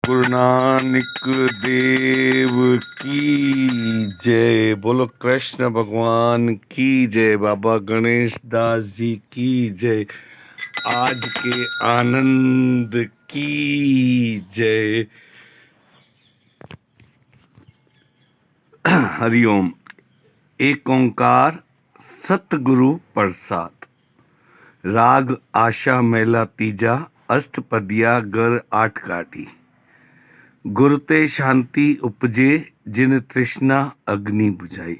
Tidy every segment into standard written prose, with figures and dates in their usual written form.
गुरु नानक देव की जय। बोलो कृष्ण भगवान की जय। बाबा गणेश दास जी की जय। आज के आनंद की जय। हरिओम। एक ओंकार सतगुरु प्रसाद। राग आशा मेला तीजा अष्टपदिया गर आठ गाड़ी। गुरु ते शांति उपजे जिन तृष्णा अग्नि बुझाई।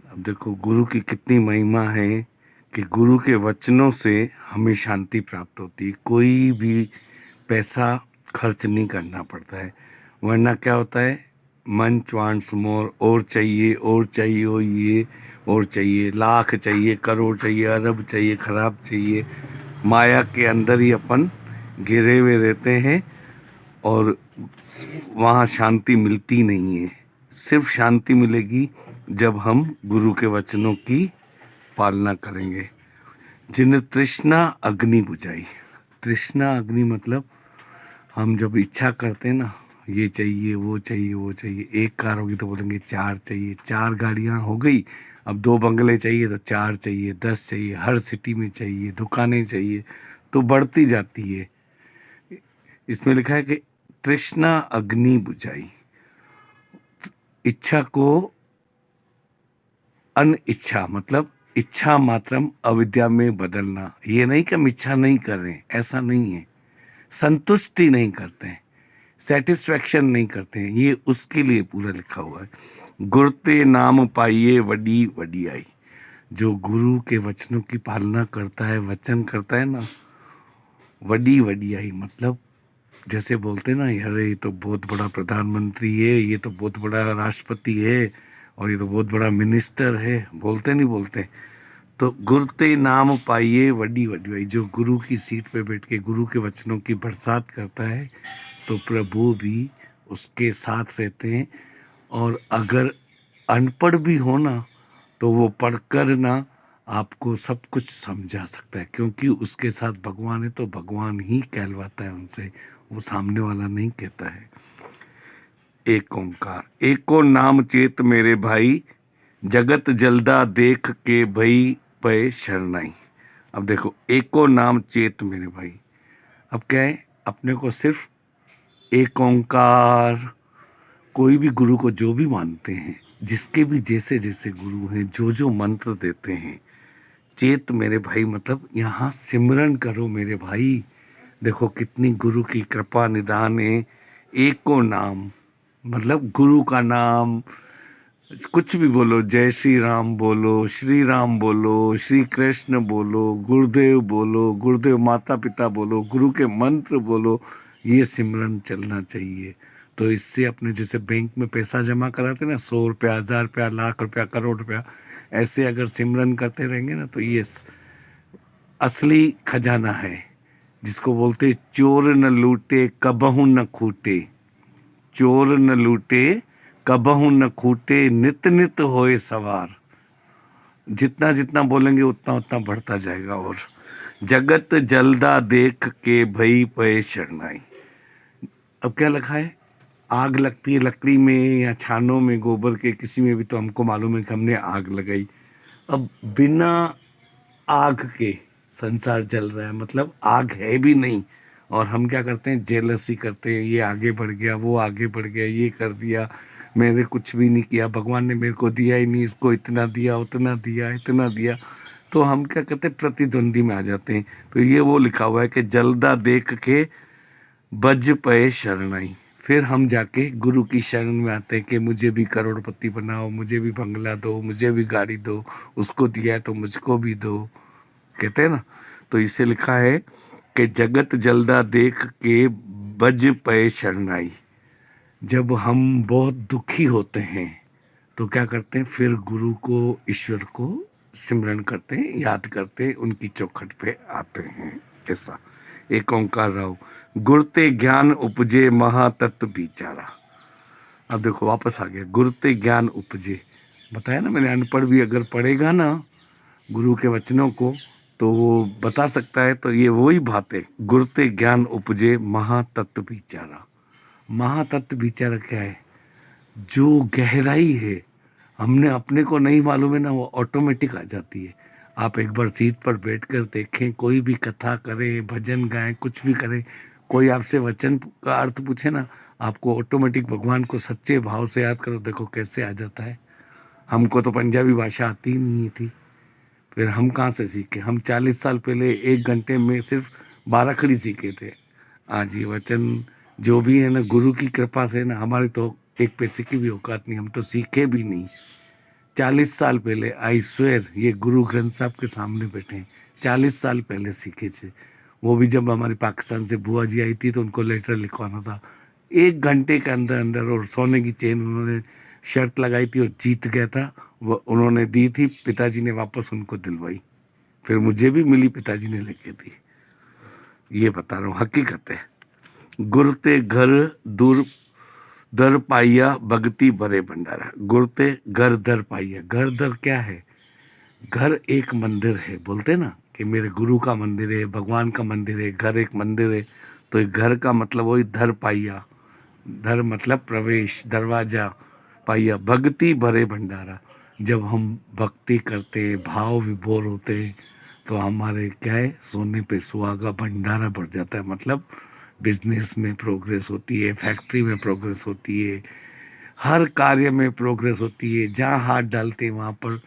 अब देखो गुरु की कितनी महिमा है कि गुरु के वचनों से हमें शांति प्राप्त होती है। कोई भी पैसा खर्च नहीं करना पड़ता है, वरना क्या होता है, मन वांट्स मोर, और चाहिए और चाहिए, और चाहिए, लाख चाहिए, करोड़ चाहिए, अरब चाहिए, खराब चाहिए। माया के अंदर ही अपन घिरे हुए रहते हैं और वहाँ शांति मिलती नहीं है। सिर्फ शांति मिलेगी जब हम गुरु के वचनों की पालना करेंगे। जिन तृष्णा अग्नि बुझाई। तृष्णा अग्नि मतलब हम जब इच्छा करते हैं ना, ये चाहिए वो चाहिए वो चाहिए, एक कार होगी तो बोलेंगे चार चाहिए, चार गाड़ियाँ हो गई, अब दो बंगले चाहिए तो चार चाहिए, 10 चाहिए, हर सिटी में चाहिए, दुकानें चाहिए, तो बढ़ती जाती है। इसमें लिखा है कि तृष्णा अग्नि बुझाई। इच्छा को अनिच्छा मतलब इच्छा मात्रम अविद्या में बदलना। ये नहीं कि हम इच्छा नहीं कर रहे हैं, ऐसा नहीं है। संतुष्टि नहीं करते हैं, सेटिस्फैक्शन नहीं करते हैं, ये उसके लिए पूरा लिखा हुआ है। गुरते नाम पाइए वडी वडियाई। जो गुरु के वचनों की पालना करता है, वचन करता है ना, वडी वडियाई मतलब जैसे बोलते हैं ना, अरे ये तो बहुत बड़ा प्रधानमंत्री है, ये तो बहुत बड़ा राष्ट्रपति है, और ये तो बहुत बड़ा मिनिस्टर है, बोलते नहीं बोलते। तो गुरते नाम पाइए वडी वडी। जो गुरु की सीट पे बैठ के गुरु के वचनों की बरसात करता है तो प्रभु भी उसके साथ रहते हैं। और अगर अनपढ़ भी हो ना, तो वो पढ़कर ना आपको सब कुछ समझा सकता है, क्योंकि उसके साथ भगवान है, तो भगवान ही कहलवाता है उनसे, वो सामने वाला नहीं कहता है। एक ओंकार एको नाम चेत मेरे भाई, जगत जल्दा देख के भई पे शरणाई। अब देखो, एको नाम चेत मेरे भाई, अब क्या है, अपने को सिर्फ एक ओंकार, कोई भी गुरु को जो भी मानते हैं, जिसके भी जैसे जैसे गुरु हैं, जो जो मंत्र देते हैं, चेत मेरे भाई मतलब यहाँ सिमरन करो मेरे भाई। देखो कितनी गुरु की कृपा निदान है। एको नाम मतलब गुरु का नाम, कुछ भी बोलो, जय श्री राम बोलो, श्री राम बोलो, श्री कृष्ण बोलो, गुरुदेव बोलो, गुरुदेव माता पिता बोलो, गुरु के मंत्र बोलो, ये सिमरन चलना चाहिए। तो इससे अपने जैसे बैंक में पैसा जमा कराते ना, 100 रुपया, 1000 रुपया, लाख रुपया, करोड़ रुपया, ऐसे अगर सिमरन करते रहेंगे ना, तो ये असली खजाना है, जिसको बोलते चोर न लूटे कबहू न खूटे। चोर न लूटे कबहू न खूटे, नित नित होए सवार। जितना जितना बोलेंगे उतना उतना बढ़ता जाएगा। और जगत जल्दा देख के भई पे शरणाई। अब क्या लिखा है, आग लगती है लकड़ी में या छानों में, गोबर के किसी में भी, तो हमको मालूम है कि हमने आग लगाई। अब बिना आग के संसार जल रहा है, मतलब आग है भी नहीं, और हम क्या करते हैं, जेलसी करते हैं, ये आगे बढ़ गया, वो आगे बढ़ गया, ये कर दिया, मैंने कुछ भी नहीं किया, भगवान ने मेरे को दिया ही नहीं, इसको इतना दिया, उतना दिया, इतना दिया। तो हम क्या करते हैं, प्रतिद्वंदी में आ जाते हैं। तो ये वो लिखा हुआ है कि जल्दा देख के बज पे शरणाई। फिर हम जाके गुरु की शरण में आते हैं कि मुझे भी करोड़पति बनाओ, मुझे भी बंगला दो, मुझे भी गाड़ी दो, उसको दिया है तो मुझको भी दो, कहते हैं ना। तो इसे लिखा है कि जगत जल्दा देख के बज पे शरणाई। जब हम बहुत दुखी होते हैं तो क्या करते हैं, फिर गुरु को, ईश्वर को सिमरन करते हैं, याद करते हैं, उनकी चौखट पे आते हैं। ऐसा एक ओंकार राव। गुरते ज्ञान उपजे महातत्व विचारा। अब देखो वापस आ गया, गुरते ज्ञान उपजे। बताया ना मैंने, अनपढ़ भी अगर पढ़ेगा ना गुरु के वचनों को, तो वो बता सकता है। तो ये वही बात है, गुरते ज्ञान उपजे महातत्व विचारा। महातत्व विचार क्या है? जो गहराई है, हमने अपने को नहीं मालूम है ना, वो ऑटोमेटिक आ जाती है। आप एक बार सीट पर बैठकर देखें, कोई भी कथा करे, भजन गाए, कुछ भी करे, कोई आपसे वचन का अर्थ पूछे ना, आपको ऑटोमेटिक भगवान को सच्चे भाव से याद करो, देखो कैसे आ जाता है। हमको तो पंजाबी भाषा आती ही नहीं थी, फिर हम कहाँ से सीखे? हम 40 साल पहले 1 घंटे में सिर्फ 12 खड़ी सीखे थे। आज ये वचन जो भी है ना, गुरु की कृपा से ना, हमारी तो एक पैसे की भी औकात नहीं, हम तो सीखे भी नहीं। 40 साल पहले, आई स्वेर, ये गुरु ग्रंथ साहब के सामने बैठे हैं, 40 साल पहले सीखे थे। वो भी जब हमारी पाकिस्तान से बुआ जी आई थी तो उनको लेटर लिखवाना था, 1 घंटे के अंदर अंदर। और सोने की चेन उन्होंने शर्त लगाई थी और जीत गया था वो, उन्होंने दी थी, पिताजी ने वापस उनको दिलवाई, फिर मुझे भी मिली, पिताजी ने लेके दी। ये बता रहा हूँ, हकीकत है। गुरते घर दूर दर पाइया, भगती भरे भंडारा। गुरते घर दर पाइया, घर दर क्या है? घर एक मंदिर है, बोलते ना कि मेरे गुरु का मंदिर है, भगवान का मंदिर है, घर एक मंदिर है। तो एक घर का मतलब वही धर पाइया, धर मतलब प्रवेश, दरवाजा, पाइया भक्ति भरे भंडारा। जब हम भक्ति करते, भाव विभोर होते, तो हमारे क्या है, सोने पे सुहागा भंडारा बढ़ जाता है। मतलब बिजनेस में प्रोग्रेस होती है, फैक्ट्री में प्रोग्रेस होती है, हर कार्य में प्रोग्रेस होती है। जहाँ हाथ डालते हैं वहाँ पर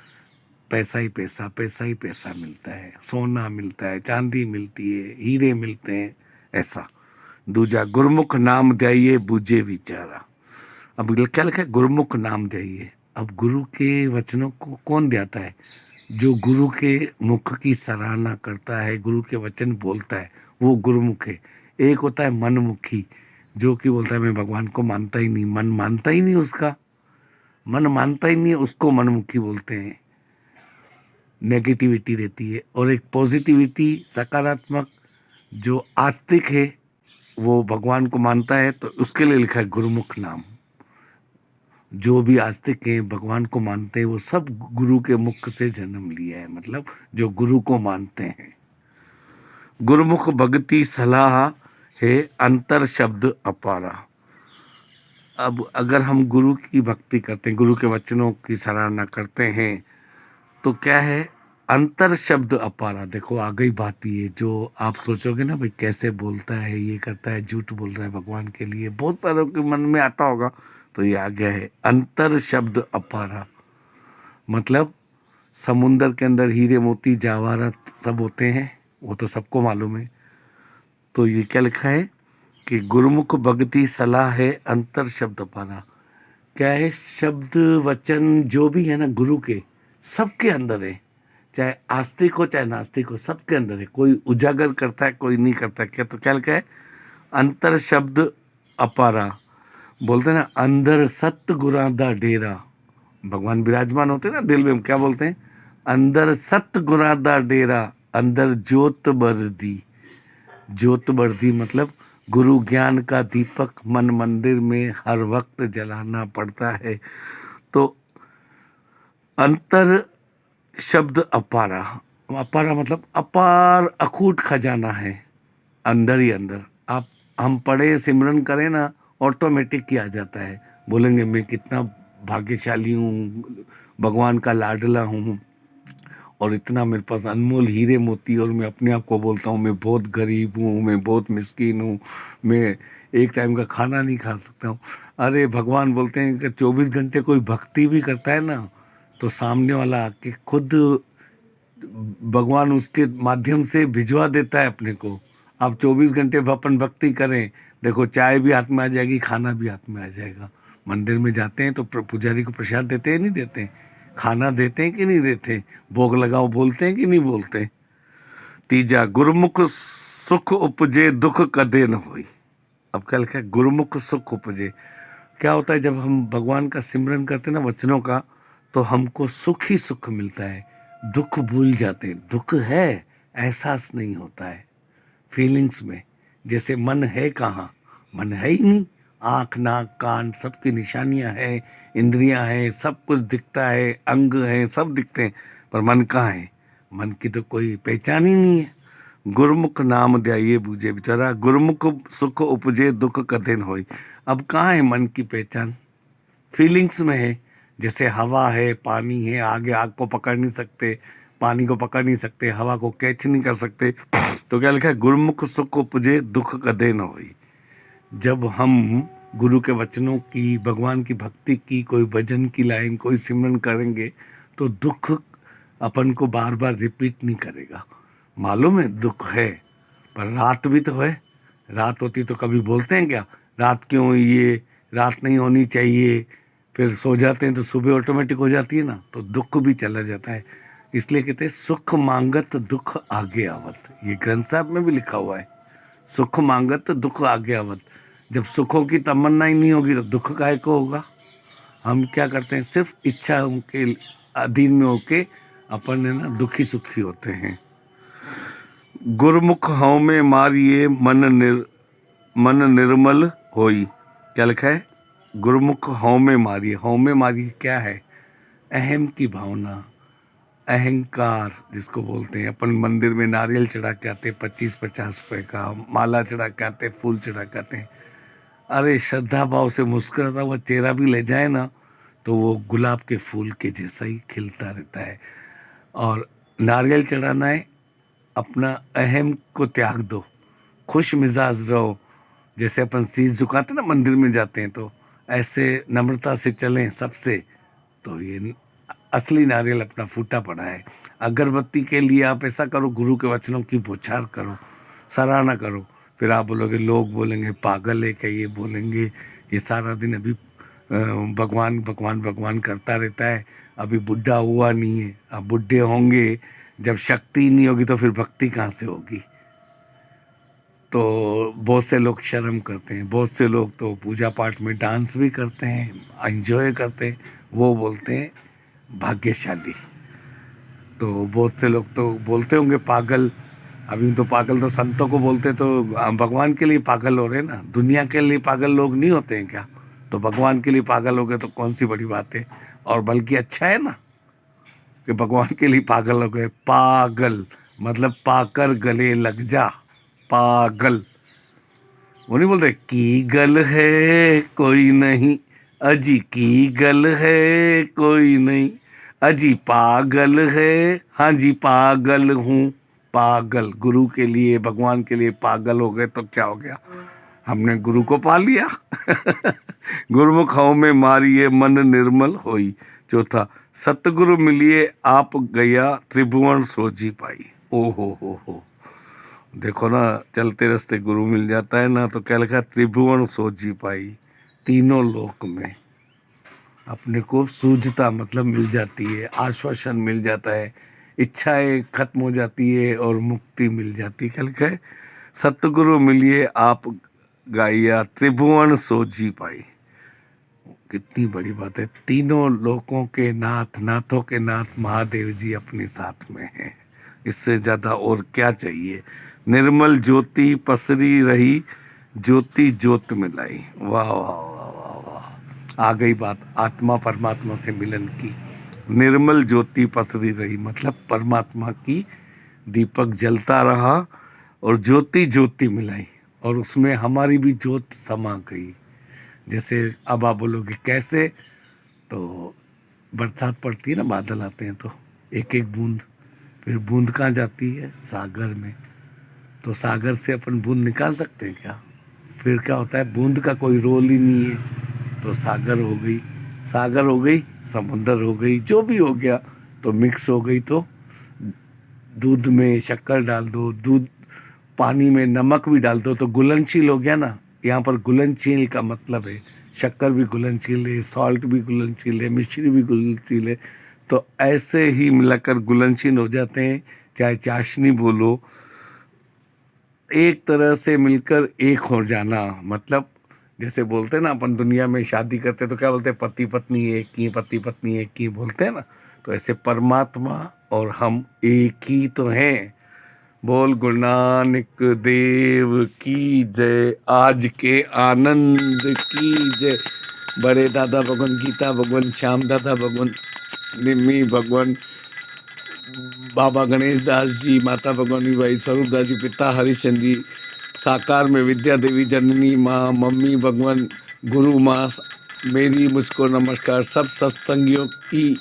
पैसा ही पैसा, पैसा ही पैसा मिलता है, सोना मिलता है, चांदी मिलती है, हीरे मिलते हैं, ऐसा। दूजा, गुरमुख नाम ध्याइए बूझे विचारा। अब क्या लिखा है? गुरुमुख नाम ध्याइए। अब गुरु के वचनों को कौन ध्याता है? जो गुरु के मुख की सराहना करता है, गुरु के वचन बोलता है, वो गुरुमुख है। एक होता है मनमुखी, जो कि बोलता है मैं भगवान को मानता ही नहीं, मन मानता ही नहीं उसका, मन मानता ही नहीं, उसको मनमुखी बोलते हैं। नेगेटिविटी रहती है। और एक पॉजिटिविटी, सकारात्मक, जो आस्तिक है, वो भगवान को मानता है, तो उसके लिए लिखा है गुरुमुख नाम। जो भी आस्तिक हैं, भगवान को मानते हैं, वो सब गुरु के मुख से जन्म लिया है, मतलब जो गुरु को मानते हैं। गुरुमुख भक्ति सलाह है, अंतर शब्द अपारा। अब अगर हम गुरु की भक्ति करते हैं, गुरु के वचनों की सराहना करते हैं, तो क्या है, अंतर शब्द अपारा। देखो आ गई बात ये, जो आप सोचोगे ना भाई कैसे बोलता है, ये करता है, झूठ बोल रहा है भगवान के लिए, बहुत सारों के मन में आता होगा, तो ये आ गया है अंतर शब्द अपारा। मतलब समुंदर के अंदर हीरे मोती जवाहरात सब होते हैं, वो तो सबको मालूम है। तो ये क्या लिखा है कि गुरुमुख भक्ति सलाह है, अंतर शब्द अपारा। क्या है? शब्द वचन जो भी है ना गुरु के, सबके अंदर है, चाहे आस्तिक हो चाहे नास्तिक हो, सबके अंदर है। कोई उजागर करता है, कोई नहीं करता। क्या? तो क्या लिखा है? अंतर शब्द अपारा। बोलते हैं ना, अंदर सत्य गुरा दा डेरा। भगवान विराजमान होते हैं ना दिल में, हम क्या बोलते हैं? अंदर सत्य गुरा दा डेरा, अंदर ज्योत बरदी। ज्योत बरदी मतलब गुरु ज्ञान का दीपक मन मंदिर में हर वक्त जलाना पड़ता है। तो अंतर शब्द अपारा, अपारा मतलब अपार अखूट खजाना है, अंदर ही अंदर। आप, हम पढ़े सिमरन करें ना, ऑटोमेटिक ही आ जाता है। बोलेंगे मैं कितना भाग्यशाली हूँ, भगवान का लाडला हूँ, और इतना मेरे पास अनमोल हीरे मोती, और मैं अपने आप को बोलता हूँ मैं बहुत गरीब हूँ, मैं बहुत मिस्कीन हूँ, मैं एक टाइम का खाना नहीं खा सकता हूँ। अरे भगवान बोलते हैं कि 24 घंटे कोई भक्ति भी करता है ना, तो सामने वाला आके खुद भगवान उसके माध्यम से भिजवा देता है अपने को। आप 24 घंटे अपन भक्ति करें, देखो चाय भी हाथ में आ जाएगी, खाना भी हाथ में आ जाएगा। मंदिर में जाते हैं तो पुजारी को प्रसाद देते हैं नहीं देते? खाना देते हैं कि नहीं देते? भोग लगाओ बोलते हैं कि नहीं बोलते? तीजा, गुरुमुख सुख उपजे दुख कदे न होई। अब क्या लिखा है? गुरुमुख सुख उपजे। क्या होता है जब हम भगवान का सिमरन करते हैं ना, वचनों का, तो हमको सुख ही सुख मिलता है, दुख भूल जाते हैं। दुख है, एहसास नहीं होता है फीलिंग्स में। जैसे मन है कहाँ? मन है ही नहीं। आँख नाक कान सबकी निशानियाँ हैं, इंद्रियाँ हैं, सब कुछ दिखता है, अंग हैं, सब दिखते हैं, पर मन कहाँ है? मन की तो कोई पहचान ही नहीं है। गुरमुख नाम ध्याये बूझे बेचारा, गुरमुख सुख उपजे दुख कथे न होई। अब कहाँ है मन की पहचान? फीलिंग्स में है। जैसे हवा है, पानी है, आगे आग को पकड़ नहीं सकते, पानी को पकड़ नहीं सकते, हवा को कैच नहीं कर सकते, तो क्या लिखा है? गुरमुख सुख उपजे दुख कदे न होई। जब हम गुरु के वचनों की, भगवान की भक्ति की, कोई भजन की लाइन, कोई सिमरन करेंगे तो दुख अपन को बार बार रिपीट नहीं करेगा। मालूम है दुख है, पर रात भी तो है। रात होती तो कभी बोलते हैं क्या रात क्यों हुई, ये रात नहीं होनी चाहिए? फिर सो जाते हैं तो सुबह ऑटोमेटिक हो जाती है ना, तो दुख भी चला जाता है। इसलिए कहते हैं सुख मांगत दुख आगे आवत। ये ग्रंथ साहब में भी लिखा हुआ है, सुख मांगत दुख आगे आवत। जब सुखों की तमन्ना ही नहीं होगी तो दुख काहे को होगा? हम क्या करते हैं, सिर्फ इच्छा के अधीन में होके अपन है ना दुखी सुखी होते हैं। गुरमुख हਉ में मारिए मन निर्मल होई। क्या लिखा है? गुरमुख हਉ में मारिए। हਉ में मारिए क्या है? अहम की भावना, अहंकार जिसको बोलते हैं। अपन मंदिर में नारियल चढ़ा के आते, 25-50 रुपए का, माला चढ़ा के आते, फूल चढ़ा के आते हैं। अरे श्रद्धा भाव से मुस्कुराता हुआ चेहरा भी ले जाए ना तो वो गुलाब के फूल के जैसा ही खिलता रहता है। और नारियल चढ़ाना है, अपना अहम को त्याग दो, खुश मिजाज रहो। जैसे अपन शीश झुकाते ना मंदिर में जाते हैं, तो ऐसे नम्रता से चलें सबसे, तो ये असली नारियल अपना फूटा पड़ा है। अगरबत्ती के लिए आप ऐसा करो, गुरु के वचनों की बौछार करो, सराहना करो। फिर आप बोलोगे, लोग बोलेंगे पागल है क्या, ये बोलेंगे ये सारा दिन अभी भगवान भगवान भगवान करता रहता है, अभी बुढ़ा हुआ नहीं है। अब बुढ़े होंगे, जब शक्ति नहीं होगी तो फिर भक्ति कहाँ से होगी? तो बहुत से लोग शर्म करते हैं, बहुत से लोग तो पूजा पाठ में डांस भी करते हैं, एंजॉय करते हैं, वो बोलते हैं भाग्यशाली। तो बहुत से लोग तो बोलते होंगे पागल। अभी तो पागल तो संतों को बोलते, तो भगवान के लिए पागल हो रहे हैं ना। दुनिया के लिए पागल लोग नहीं होते हैं क्या? तो भगवान के लिए पागल हो गए तो कौन सी बड़ी बात है? और बल्कि अच्छा है ना कि भगवान के लिए पागल हो गए। पागल मतलब पाकर गले लग जा, पागल। वो नहीं बोलते की गल है कोई नहीं, अजी की गल है कोई नहीं, अजी पागल है, हाँ जी पागल हूँ। पागल गुरु के लिए, भगवान के लिए पागल हो गए तो क्या हो गया? हमने गुरु को पा लिया। गुरुमुख हਉ में मारिए मन निर्मल होई। चौथा, सतगुरु मिलिए आप गया त्रिभुवन सोची पाई। ओ हो, देखो ना, चलते रास्ते गुरु मिल जाता है ना तो क्या लिखा? त्रिभुवन सोची पाई। तीनों लोक में अपने को सूझता मतलब मिल जाती है, आश्वासन मिल जाता है, इच्छाएं खत्म हो जाती है और मुक्ति मिल जाती है। क्या लिखा है? सतगुरु मिलिए आप गाइया त्रिभुवन सोची पाई। कितनी बड़ी बात है। तीनों लोकों के नाथ, नाथों के नाथ महादेव जी अपने साथ में हैं। इससे ज़्यादा और क्या चाहिए? निर्मल ज्योति पसरी रही, ज्योति ज्योत मिलाई। वाह वाह वाह वाह वाह, आ गई बात आत्मा परमात्मा से मिलन की। निर्मल ज्योति पसरी रही मतलब परमात्मा की दीपक जलता रहा और ज्योति ज्योति मिलाई, और उसमें हमारी भी ज्योत समा गई। जैसे अब आप बोलोगे कैसे? तो बरसात पड़ती है ना, बादल आते हैं तो एक एक बूंद, फिर बूंद कहाँ जाती है? सागर में। तो सागर से अपन बूंद निकाल सकते हैं क्या? फिर क्या होता है? बूंद का कोई रोल ही नहीं है, तो सागर हो गई। सागर हो गई, समुंदर हो गई, जो भी हो गया तो मिक्स हो गई। तो दूध में शक्कर डाल दो, दूध पानी में नमक भी डाल दो तो घुलनशील हो गया ना। यहाँ पर घुलनशील का मतलब है शक्कर भी घुलनशील है, सॉल्ट भी घुलनशील है, मिश्री भी घुलनशील है। तो ऐसे ही मिलाकर घुलनशील हो जाते हैं। चाहे चाशनी बोलो, एक तरह से मिलकर एक हो जाना। मतलब जैसे बोलते हैं ना, अपन दुनिया में शादी करते तो क्या बोलते हैं? पति पत्नी एक ही, पति पत्नी एक ही बोलते हैं ना। तो ऐसे परमात्मा और हम एक ही तो हैं। बोल गुरु नानक देव की जय, आज के आनंद की जय। बड़े दादा भगवान गीता भगवान श्याम दादा भगवान निम्मी भगवान बाबा गणेश दास जी, माता भगवानी बाई, स्वरूप दास जी, पिता हरिश्चंद्र जी, साकार में विद्या देवी जननी माँ, मम्मी भगवान, गुरु माँ, मेरी मुझको नमस्कार, सब सत्संगियों की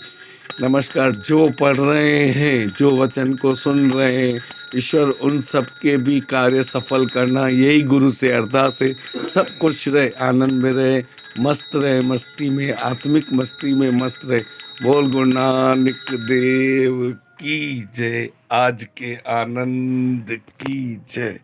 नमस्कार, जो पढ़ रहे हैं, जो वचन को सुन रहे हैं, ईश्वर उन सब के भी कार्य सफल करना, यही गुरु से अरदास है। सब खुश रहे, आनंद में रहे, मस्त रहे, मस्ती में, आत्मिक मस्ती में मस्त रहे। बोल गुरु नानक देव की जय, आज के आनंद की जय।